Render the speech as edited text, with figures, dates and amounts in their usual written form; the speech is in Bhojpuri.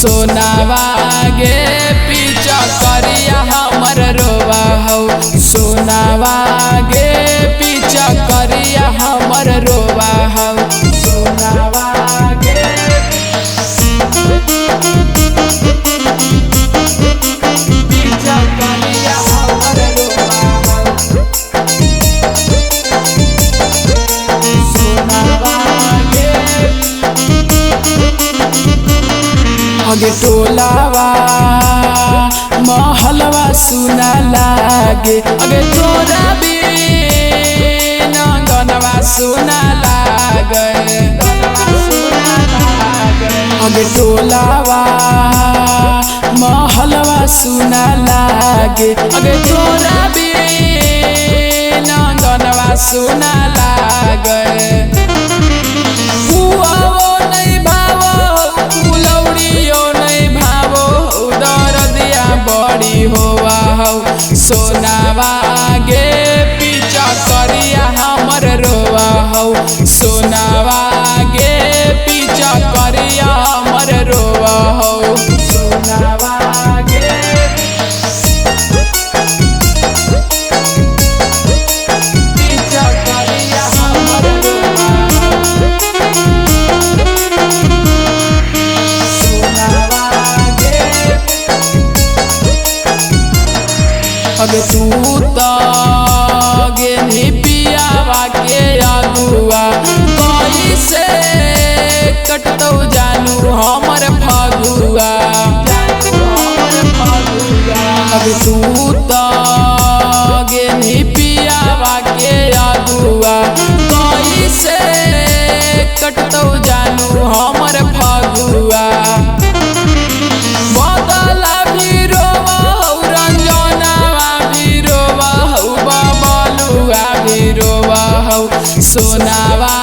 सोनावा गे पीछा करिया हमर रोवा हो। सोनावा गे पीछा करिया हमर रोवा हो। सोनावा गे पीछा करिया हमर रोवा हो। सोनावा गे अगे टोलावा महलवा सुना लागे। अगे तोरा बिन गनवा सुना लागे। अगे टोलावा महलवा सुना लागे। अगे तोरा बिन गनवा सुना लागे। बड़ी होवा हो। सोनावा गे पीछा करिया हमर रोवा हो। सोनावा गे पीछा करिया हमर रोवा हो। सोनावा गे पीछा करिया हमर रोवा हो। सोनावा अगे तू तो गे पियावा के अगुआ कैसे कटतौ जानू हमर फगुआ। अगे तू तो गे पियावा के अगुआ कैसे कटतौ जानू हमर फगुआ। सोनावा